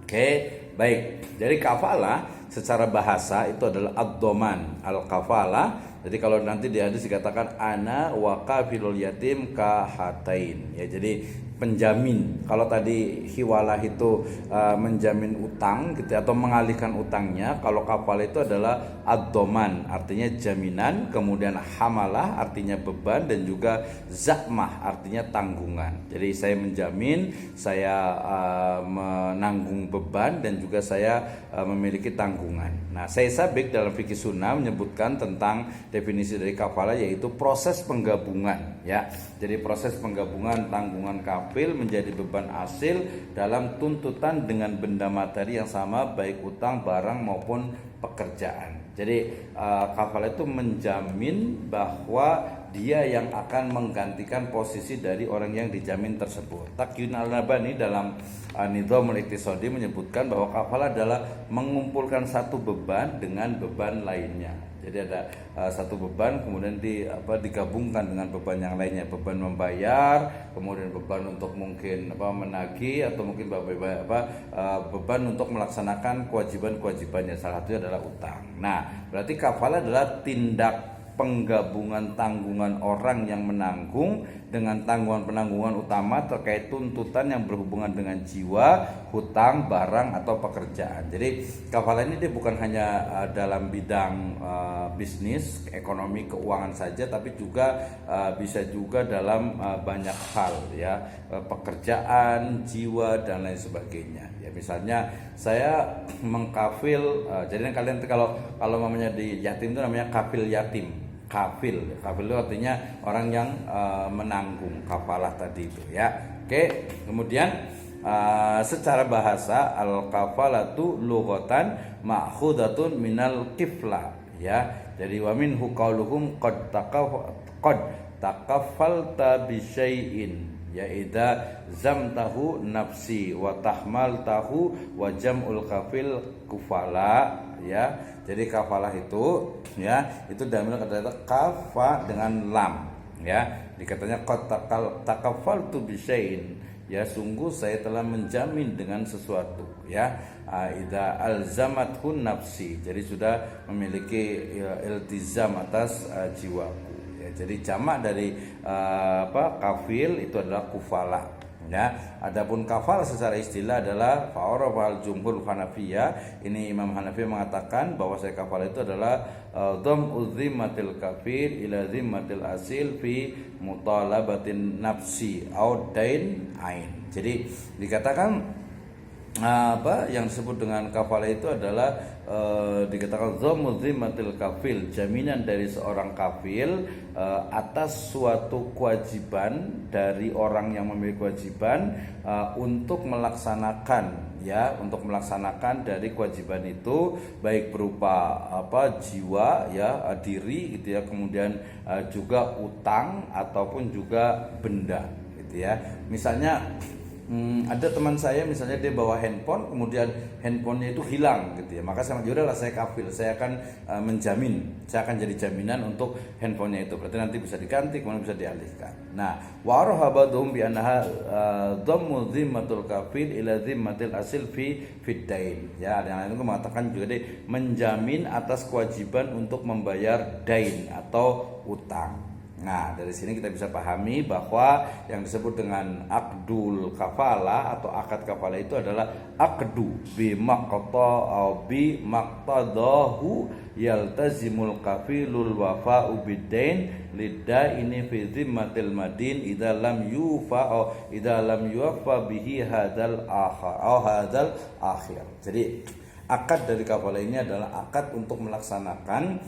Oke, baik. Jadi kafalah secara bahasa itu adalah ad-dhaman, al-kafalah. Jadi kalau nanti di hadis dikatakan ana wa kafilul yatim kahatain. Ya, jadi penjamin. Kalau tadi hiwalah itu menjamin utang gitu atau mengalihkan utangnya, kalau kafalah itu adalah ad-dhaman, artinya jaminan, kemudian hamalah artinya beban dan juga zakmah artinya tanggungan. Jadi saya menjamin, saya menanggung beban dan juga saya memiliki tanggungan. Nah, saya sabik dalam fikih sunnah menyebutkan tentang definisi dari kafalah yaitu proses penggabungan ya. Jadi proses penggabungan tanggungan kafil menjadi beban hasil dalam tuntutan dengan benda materi yang sama baik utang, barang maupun pekerjaan. Jadi kafalah itu menjamin bahwa dia yang akan menggantikan posisi dari orang yang dijamin tersebut. Taqiyuddin Al-Nabhani dalam Nidhamul Iqtisadi menyebutkan bahwa kafalah adalah mengumpulkan satu beban dengan beban lainnya. Jadi ada satu beban kemudian digabungkan dengan beban yang lainnya, beban membayar, kemudian beban untuk mungkin menagih atau mungkin beban untuk melaksanakan kewajiban-kewajibannya. Salah satunya adalah utang. Nah, berarti kafalah adalah tindak penggabungan tanggungan orang yang menanggung dengan tanggungan-penanggungan utama terkait tuntutan yang berhubungan dengan jiwa, hutang, barang atau pekerjaan. Jadi kafalah ini dia bukan hanya dalam bidang bisnis, ekonomi, keuangan saja, tapi juga bisa juga dalam banyak hal ya, pekerjaan, jiwa dan lain sebagainya. Ya, misalnya saya mengkafil, jadi kalian kalau namanya di yatim itu namanya kafil yatim. Kafil itu artinya orang yang menanggung, kafalah tadi itu ya. Oke, kemudian secara bahasa al-kafalatu lughatan ma'khudatun minal kifla ya. Jadi wa minhu qauluhum qad takaffalta bi syai'in ya idza zamtahu nafsi wa tahmaltahu wa jam'ul kafil kufala ya. Jadi kafalah itu ya, itu dalam kata kafa dengan lam ya. Dikatanya qad takaffaltu bi syai'in ya, sungguh saya telah menjamin dengan sesuatu ya. Idza alzamathu nafsi, jadi sudah memiliki iltizam atas jiwaku ya. Jadi jamak dari kafil itu adalah kufala ya. Adapun kafal secara istilah adalah fa'arafal jumhur Hanafiyah. Ini Imam Hanafi mengatakan bahwa saya kafal itu adalah dham'u dhimmatil kafir ila dhimmatil asil fi mutalabatin nafsi au dain ain. Jadi dikatakan yang disebut dengan kafalah itu adalah dikatakan dhammu dhimmatil kafil, jaminan dari seorang kafil atas suatu kewajiban dari orang yang memiliki kewajiban untuk melaksanakan dari kewajiban itu, baik berupa jiwa ya, diri gitu ya, kemudian juga utang ataupun juga benda gitu ya. Misalnya ada teman saya misalnya dia bawa handphone, kemudian handphonenya itu hilang gitu ya, maka saya yaudahlah saya kafil, saya akan saya akan jadi jaminan untuk handphonenya itu, berarti nanti bisa diganti kemudian bisa dialihkan. Nah, wa arahabadhum bi annaha dhammu dhimmatul kafil ila dhimmatil asil fi fiddain ya. Ada yang lain mengatakan juga dia menjamin atas kewajiban untuk membayar dain atau utang. Nah, dari sini kita bisa pahami bahwa yang disebut dengan akdul kafalah atau akad kafalah itu adalah akdu bi maqtadahu yaltazimul kafilul wafa'u bidain liddaini fi dhimmatil madin idza lam yuwaffa bihi hadzal akhir. Jadi akad dari kafalah ini adalah akad untuk melaksanakan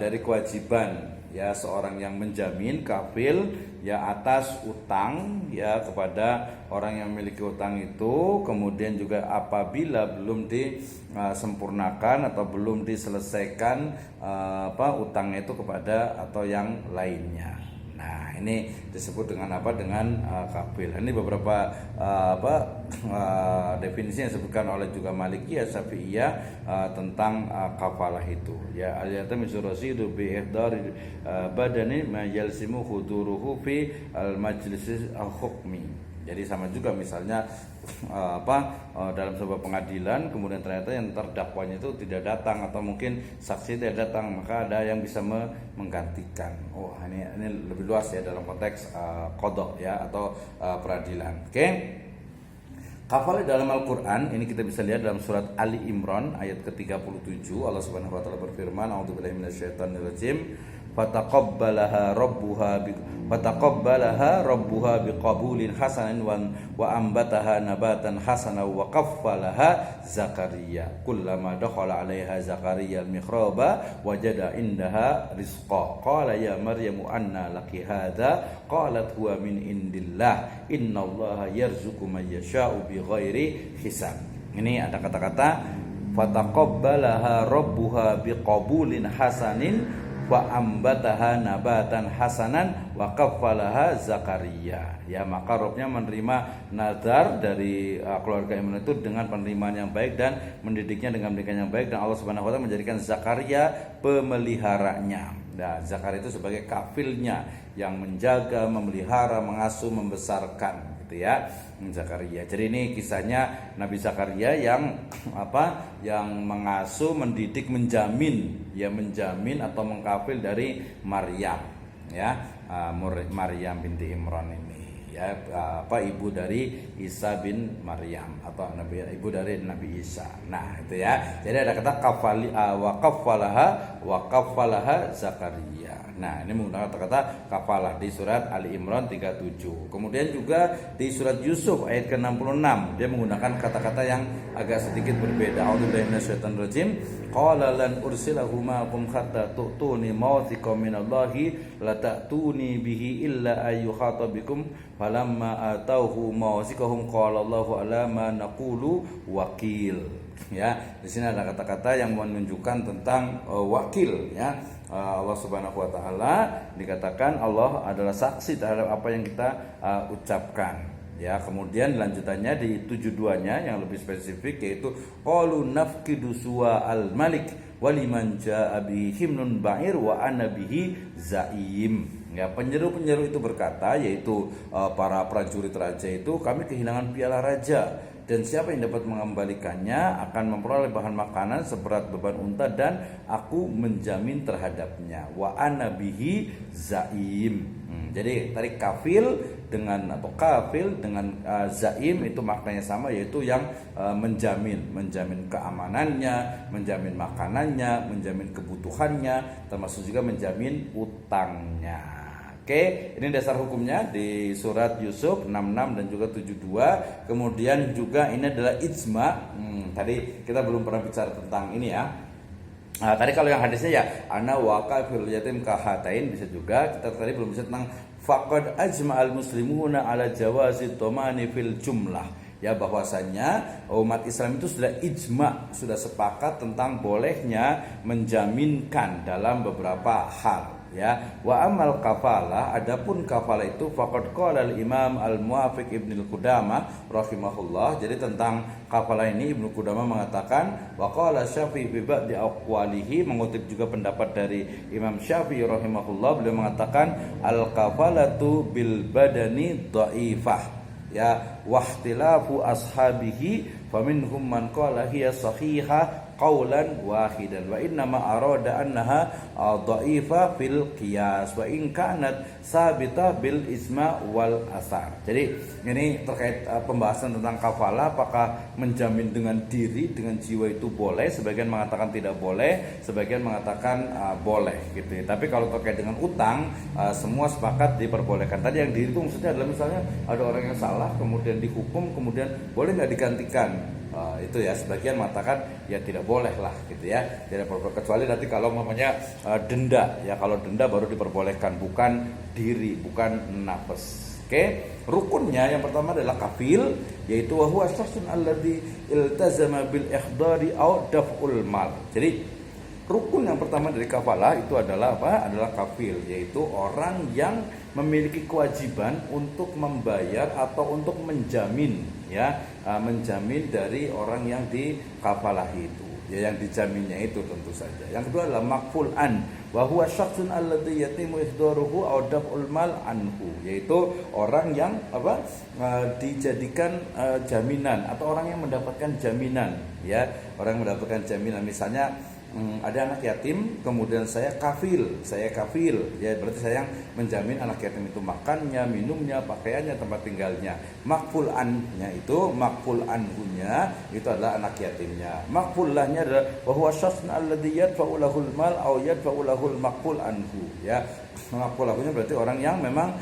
dari kewajiban ya seorang yang menjamin kafil ya atas utang ya kepada orang yang memiliki utang itu, kemudian juga apabila belum disempurnakan atau belum diselesaikan utangnya itu kepada atau yang lainnya. Nah, ini disebut dengan dengan kafil. Ini beberapa definisi yang disebutkan oleh juga Malikiyah, Syafi'iyah tentang kafalah itu. Ya, al-yatim surasidu bi ihdari badani ma yalsimu huduruhu fi al-majlis al-hukmi. Jadi sama juga misalnya dalam sebuah pengadilan kemudian ternyata yang terdakwanya itu tidak datang atau mungkin saksi tidak datang, maka ada yang bisa menggantikan. Oh, ini lebih luas ya dalam konteks qadha ya atau peradilan. Oke. Kafala dalam Al-Qur'an ini kita bisa lihat dalam surat Ali Imran ayat ke-37. Allah Subhanahu wa taala berfirman, a'udzubillahi minasyaitonirrajim. Fataqabbalaha rabbuha biqabulin hasanin wa ambataha nabatan hasana wa qaffalaha Zakaria. Kullama dakhala 'alaiha Zakaria al-mihraba wajada indaha rizqa. Qala ya Maryamu anna laki hadza? Qalat huwa min indillah. Innallaha yarzuqu man yasha'u bighairi hisab. Ini ada kata-kata fataqabbalaha rabbuha biqabulin hasanin wa ambataha nabatan hasanan wa qaffalaha Zakaria. Ya, maka Robnya menerima nazar dari keluarga Imran itu dengan penerimaan yang baik dan mendidiknya dengan pendidikan yang baik, dan Allah Subhanahu wa taala menjadikan Zakaria pemeliharanya. Nah, Zakaria itu sebagai kafilnya yang menjaga, memelihara, mengasuh, membesarkan gitu ya. Zakaria. Jadi ini kisahnya Nabi Zakaria yang yang mengasuh, mendidik, menjamin atau mengkafil dari Maryam ya, Maryam binti Imran ini ya, ibu dari Isa bin Maryam atau ibu dari Nabi Isa. Nah, itu ya. Jadi ada kata wa qaffalaha Zakaria. Nah, ini menggunakan kata-kata kafalah di surat Ali Imran 37. Kemudian juga di surat Yusuf ayat ke-66 dia menggunakan kata-kata yang agak sedikit berbeda. A'udzubillahi minasyaitonirrajim. Qala lan ursilahu ma'akum hatta tu'tuni mawthiqan minallahi la ta'tuni bihi illa ayyukhatabikum falamma atauhu mawthiqahum qala Allahu ala ma naqulu wakil. Ya, di sini ada kata-kata yang menunjukkan tentang wakil ya. Allah Subhanahu wa taala dikatakan Allah adalah saksi terhadap apa yang kita ucapkan. Ya, kemudian lanjutannya di 72-nya yang lebih spesifik yaitu qalu nafqidu suwa al-malik waliman jaa bihi himnun ba'ir wa ana bihi zaim. Ya, penyeru-penyeru itu berkata, yaitu para prajurit raja itu, kami kehilangan piala raja, dan siapa yang dapat mengembalikannya akan memperoleh bahan makanan seberat beban unta, dan aku menjamin terhadapnya. Wa ana bihi zaim. Jadi tadi kafil dengan zaim itu maknanya sama, yaitu yang menjamin keamanannya, menjamin makanannya, menjamin kebutuhannya, termasuk juga menjamin utangnya. Oke, ini dasar hukumnya di surat Yusuf 66 dan juga 72. Kemudian juga ini adalah ijma. Tadi kita belum pernah bicara tentang ini ya. Tadi kalau yang hadisnya ya ana waqa fil yatim kahatain bisa juga. Kita tadi belum bisa tentang faqad ajma'al muslimuna ala jawazi dhamani fil jumlah. Ya, bahwasanya umat Islam itu sudah ijma, sudah sepakat tentang bolehnya menjaminkan dalam beberapa hal. Ya, wa amal kafalah, adapun kafalah itu faqad qala al-Imam Al-Muwafiq Ibnu Qudamah rahimahullah. Jadi tentang kafalah ini Ibnu Qudamah mengatakan wa qala Syafi'i bi ba'di aqwalihi, mengutip juga pendapat dari Imam Syafi'i rahimahullah, beliau mengatakan al-kafalatu bil badani dhaifah. Ya, wahtilafu ashabihi faminhum man qala hiya sahihah qaulan wahidan wa inna ma arada annaha dha'ifa fil qiyas wa in kanat sabita bil isma wal asar. Jadi ini terkait pembahasan tentang kafalah, apakah menjamin dengan diri, dengan jiwa itu boleh, sebagian mengatakan tidak boleh, sebagian mengatakan boleh gitu. Tapi kalau terkait dengan utang, semua sepakat diperbolehkan. Tadi yang diri itu maksudnya adalah misalnya ada orang yang salah kemudian dihukum, kemudian boleh nggak digantikan? Itu ya, sebagian mengatakan ya tidak boleh lah gitu ya, tidak boleh, kecuali nanti kalau namanya denda ya, kalau denda baru diperbolehkan, bukan diri, bukan nafas. Oke, rukunnya yang pertama adalah kafil, yaitu wa huwa syakhsun alladzi iltazama bil ihdari aw daf'ul mal. Jadi rukun yang pertama dari kafalah itu adalah apa? Adalah kafil, yaitu orang yang memiliki kewajiban untuk membayar atau untuk menjamin ya, menjamin dari orang yang dikafalahi itu. ya yang dijaminnya itu tentu saja. Yang kedua adalah makful an, wa huwa syakhsun alladzi yatimu ihdaruhu aw daf'ul mal anhu, yaitu orang yang dijadikan jaminan atau orang yang mendapatkan jaminan, ya, orang yang mendapatkan jaminan. Misalnya ada anak yatim, kemudian saya kafil, ya berarti saya yang menjamin anak yatim itu makannya, minumnya, pakaiannya, tempat tinggalnya. Makful annya itu, makful anhunya itu adalah anak yatimnya. Makful lahnya adalah bahwa syakhsun alladzi yadfa'u lahul mal aw yadfa'u lahul makful anhu, ya. Makful lahunya berarti orang yang memang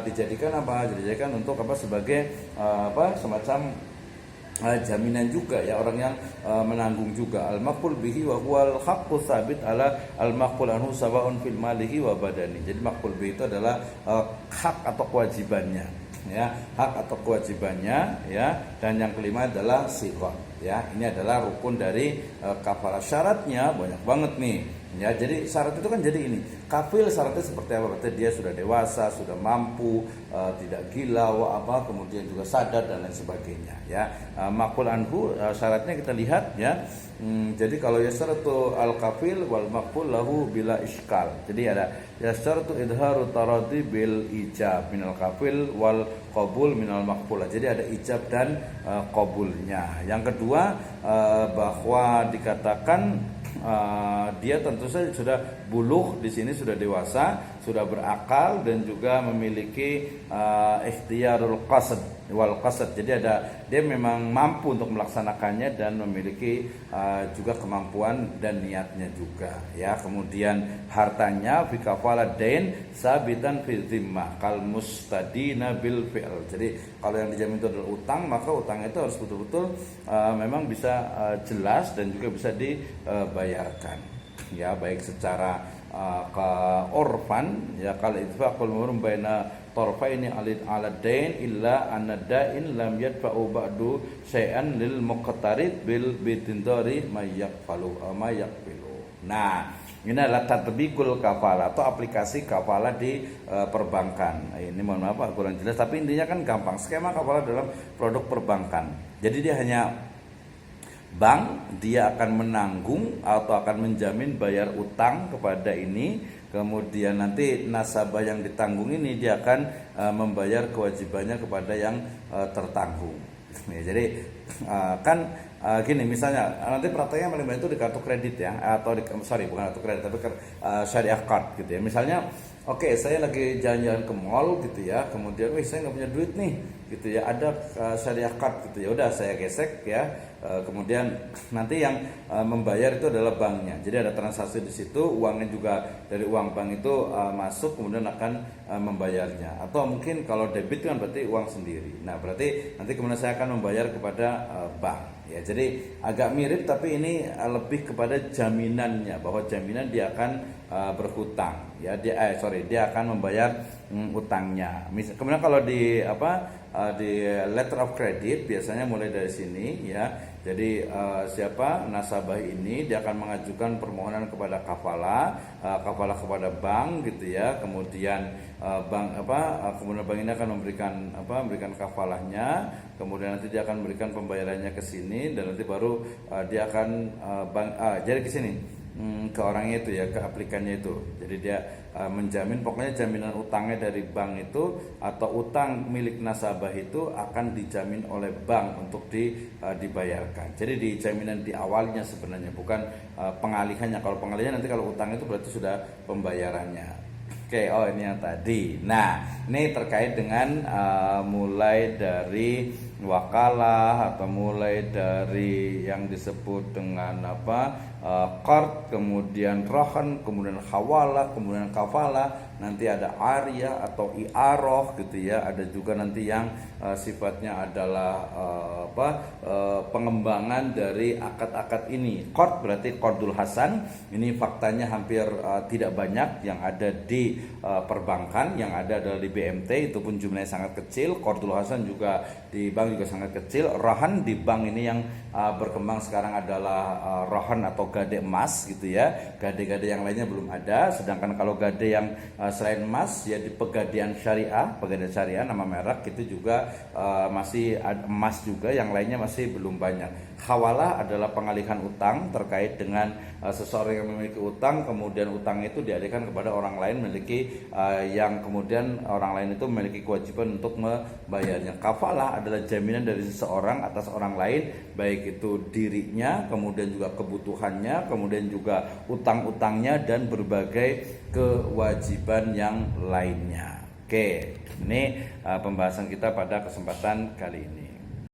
dijadikan untuk sebagai semacam jaminan juga, ya, orang yang menanggung juga. Al-maqbul bihi wa huwal haqqu tsabit ala al-maqbul anhu sawa'un fil malihi wa badani. Jadi maqbul bihi itu adalah hak atau kewajibannya, ya, hak atau kewajibannya, ya. Dan yang kelima adalah sighah, ya. Ini adalah rukun dari kafalah. Syaratnya banyak banget nih. Ya, jadi syarat itu kan jadi ini. Kafil syaratnya seperti apa? Berarti dia sudah dewasa, sudah mampu, tidak gila, kemudian juga sadar dan lain sebagainya, ya. Maqbul anhu syaratnya kita lihat, ya. Jadi kalau yasaratu al-kafil wal maqbul lahu bila iskal. Jadi ada yasaratu idharu taradi bil ijab minal kafil wal qabul minal maqbul. Jadi ada ijab dan qabulnya. Yang kedua bahwa dikatakan dia tentu saja sudah buluh, di sini sudah dewasa, sudah berakal dan juga memiliki ikhtiyarul qasd wal qasd. Jadi dia memang mampu untuk melaksanakannya dan memiliki juga kemampuan dan niatnya juga, ya. Kemudian hartanya fi kafaladain sabitan fi zimmah kal mustadina bil fi'l. Jadi kalau yang dijamin itu adalah utang, maka utang itu harus betul-betul memang bisa jelas dan juga bisa dibayarkan, ya, baik secara keorfan, ya, kalau ittifaqul murum baina tarfaini ala dain illa anadain lam yadfa'u ba'du syai'an lil muqtarid bil bidindari mayaqfalu. Nah, ini adalah tatbiqul kafalah atau aplikasi kafalah di perbankan. Ini mohon maaf kurang jelas, tapi intinya kan gampang. Skema kafalah dalam produk perbankan. Jadi dia hanya bank, dia akan menanggung atau akan menjamin bayar utang kepada ini, kemudian nanti nasabah yang ditanggung ini dia akan membayar kewajibannya kepada yang tertanggung. Ya, jadi kan gini, misalnya nanti prakteknya paling banyak itu di kartu kredit, ya, atau bukan kartu kredit tapi syariah card gitu, ya. Misalnya saya lagi jalan-jalan ke mall gitu, ya, kemudian saya nggak punya duit nih gitu, ya, ada syariah card gitu, ya udah saya gesek, ya. Kemudian nanti yang membayar itu adalah banknya. Jadi ada transaksi di situ, uangnya juga dari uang bank itu masuk, kemudian akan membayarnya. Atau mungkin kalau debit kan berarti uang sendiri. Nah, berarti nanti kemudian saya akan membayar kepada bank. Ya, jadi agak mirip, tapi ini lebih kepada jaminannya, bahwa jaminan dia akan berhutang, ya. Dia akan membayar utangnya. Kemudian kalau di letter of credit biasanya mulai dari sini, ya. Jadi nasabah ini dia akan mengajukan permohonan kepada kafalah kepada bank gitu, ya. Kemudian kemudian bank ini akan memberikan kafalahnya, kemudian nanti dia akan memberikan pembayarannya ke sini, dan nanti baru dia akan jadi ke sini ke orangnya itu, ya, ke aplikannya itu. Jadi dia menjamin, pokoknya jaminan utangnya dari bank itu atau utang milik nasabah itu akan dijamin oleh bank untuk dibayarkan. Jadi di jaminan di awalnya sebenarnya, bukan pengalihannya. Kalau pengalihan nanti kalau utang itu berarti sudah pembayarannya. Ini yang tadi. Nah, ini terkait dengan mulai dari wakalah atau mulai dari yang disebut dengan qard, kemudian rahan, kemudian hawalah, kemudian kafalah, nanti ada ariyah atau i'aroh gitu, ya. Ada juga nanti yang sifatnya adalah pengembangan dari akad-akad ini. Qard berarti qardul hasan. Ini faktanya hampir tidak banyak yang ada di perbankan, yang ada adalah di BMT, itu pun jumlahnya sangat kecil. Qardul hasan juga di bank juga sangat kecil. Rahan di bank ini yang berkembang sekarang adalah rahan atau gade emas gitu, ya. Gade-gade yang lainnya belum ada. Sedangkan kalau gade yang selain emas, ya, di Pegadaian Syariah nama merek itu juga masih ada emas juga, yang lainnya masih belum banyak. Hawalah adalah pengalihan utang terkait dengan seseorang yang memiliki utang, kemudian utang itu dialihkan kepada orang lain yang kemudian orang lain itu memiliki kewajiban untuk membayarnya. Kafalah adalah jaminan dari seseorang atas orang lain, baik itu dirinya, kemudian juga kebutuhannya, kemudian juga utang-utangnya dan berbagai kewajiban yang lainnya. Oke, ini pembahasan kita pada kesempatan kali ini.